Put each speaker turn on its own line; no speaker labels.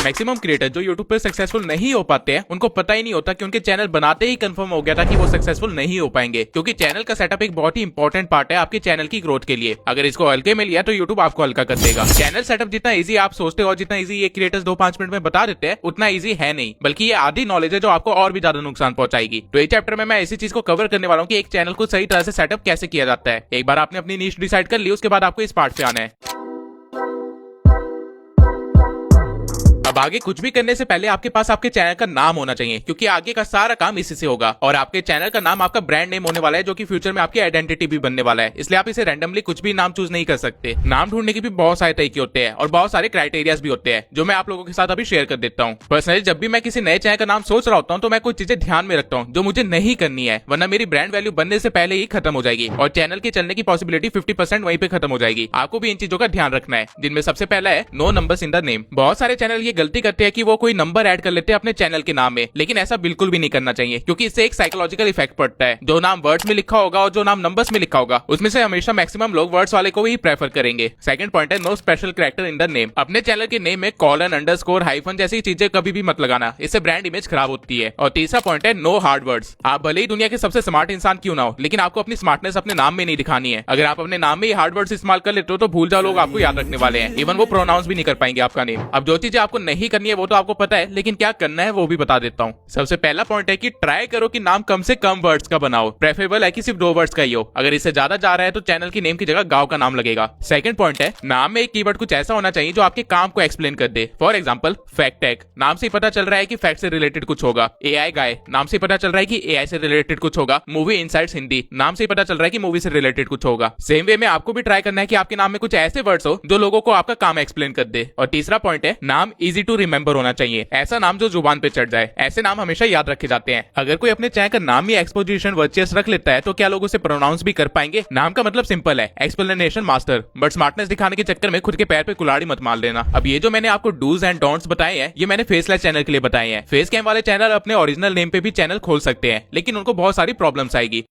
Maximum creator जो YouTube पे successful नहीं हो पाते हैं उनको पता ही नहीं होता कि उनके चैनल बनाते ही कंफर्म हो गया था कि वो सक्सेसफुल नहीं हो पाएंगे, क्योंकि चैनल का सेटअप एक बहुत ही इंपॉर्टेंट पार्ट है आपके चैनल की ग्रोथ के लिए। अगर इसको हल्के में लिया तो यूट्यूब आपको हल्का कर देगा। चैनल सेटअप जितना इजी आप सोचते हो और जितना इजी ये क्रिएटर्स 2-5 मिनट में बता देते हैं उतना इजी है नहीं, बल्कि ये आधी नॉलेज है जो आपको और भी ज्यादा नुकसान पहुंचाएगी। तो इस चैप्टर में मैं इसी चीज को कवर करने वाला हूँ कि एक चैनल को सही तरह से सेटअप कैसे किया जाता है। एक बार आपने अपनी नीश डिसाइड कर ली, उसके बाद आपको इस पार्ट पे आना है। अब आगे कुछ भी करने से पहले आपके पास आपके चैनल का नाम होना चाहिए, क्योंकि आगे का सारा काम इसी से होगा। और आपके चैनल का नाम आपका ब्रांड नेम होने वाला है, जो कि फ्यूचर में आपकी आइडेंटिटी भी बनने वाला है। इसलिए आप इसे रैंडमली कुछ भी नाम चूज नहीं कर सकते। नाम ढूंढने के भी बहुत सारे तरीके होते हैं और बहुत सारे क्राइटेरियाज भी होते हैं, जो मैं आप लोगों के साथ अभी शेयर कर देता हूँ। पर्सनली जब भी मैं किसी नए चैनल का नाम सोच रहा होता हूँ तो मैं कुछ चीजें ध्यान में रखता हूँ जो मुझे नहीं करनी है, वरना मेरी ब्रांड वैल्यू बनने से पहले ही खत्म हो जाएगी और चैनल के चलने की पॉसिबिलिटी 50% वहीं पे खत्म हो जाएगी। आपको भी इन चीजों का ध्यान रखना है, जिनमें सबसे पहला है no numbers in the name. बहुत सारे चैनल ये गलती करते हैं कि वो कोई नंबर ऐड कर लेते हैं अपने चैनल के नाम में, लेकिन ऐसा बिल्कुल भी नहीं करना चाहिए, क्योंकि इससे एक साइकोलॉजिकल इफेक्ट पड़ता है। जो नाम वर्ड्स में लिखा होगा और जो नाम नंबर्स में लिखा होगा उसमें से हमेशा मैक्सिमम लोग वर्ड्स वाले को ही प्रेफर करेंगे। सेकंड पॉइंट है no special character in the name. अपने चैनल के नेम में कॉलन, अंडरस्कोर, हाइफन जैसी चीजें कभी भी मत लगाना, इससे ब्रांड इमेज खराब होती है। और तीसरा पॉइंट है नो हार्ड वर्ड्स। आप भले ही दुनिया के सबसे स्मार्ट इंसान क्यों ना हो, लेकिन आपको अपनी स्मार्टनेस अपने नाम में नहीं दिखानी है। अगर आप अपने नाम में ही हार्ड वर्ड्स इस्तेमाल कर लेते हो तो भूल जाओ, लोग आपको याद रखने वाले हैं। इवन वो प्रोनाउंस भी नहीं कर पाएंगे आपका नेम। अब जो चीजें आपको नहीं करनी है वो तो आपको पता है, लेकिन क्या करना है वो भी बता देता हूँ। सबसे पहला पॉइंट है कि ट्राई करो कि नाम कम से कम वर्ड्स का बनाओ। प्रेफरेबल है कि सिर्फ 2 वर्ड्स का ही हो। अगर इससे ज्यादा जा रहा है तो चैनल की नेम की जगह गांव का नाम लगेगा। सेकंड पॉइंट है नाम में एक कीवर्ड कुछ ऐसा होना चाहिए जो आपके काम को एक्सप्लेन कर दे। फॉर एग्जांपल फैक्ट टैग, नाम से पता चल रहा है कि फैक्ट से रिलेटेड कुछ होगा। एआई गाय, नाम से पता चल रहा है कि एआई से रिलेटेड कुछ होगा। मूवी इनसाइट्स हिंदी, नाम से पता चल रहा है कि मूवी से रिलेटेड कुछ होगा। सेम वे में आपको भी ट्राई करना है कि आपके नाम में कुछ ऐसे वर्ड्स हो जो लोगों को आपका काम एक्सप्लेन कर दे। और तीसरा पॉइंट है नाम इजी टू रिमेंबर होना चाहिए। ऐसा नाम जो जुबान पे चढ़ जाए। ऐसे नाम हमेशा याद रखे जाते हैं। अगर कोई अपने चैनल का नाम ही एक्सपोजिशन वर्चेस रख लेता है तो क्या लोग उसे प्रोनाउंस भी कर पाएंगे? नाम का मतलब सिंपल है, एक्सप्लेनेशन मास्टर, बट स्मार्टनेस दिखाने के चक्कर में खुद के पैर पे कुल्हाड़ी मत मार लेना। अब ये जो मैंने आपको डूज एंड डोंट्स बताए हैं, ये मैंने फेसलेस चैनल के लिए बताए हैं। फेस कैम वाले चैनल अपने ओरिजिनल नेम पे भी चैनल खोल सकते हैं, लेकिन उनको बहुत सारी प्रॉब्लम्स आएगी।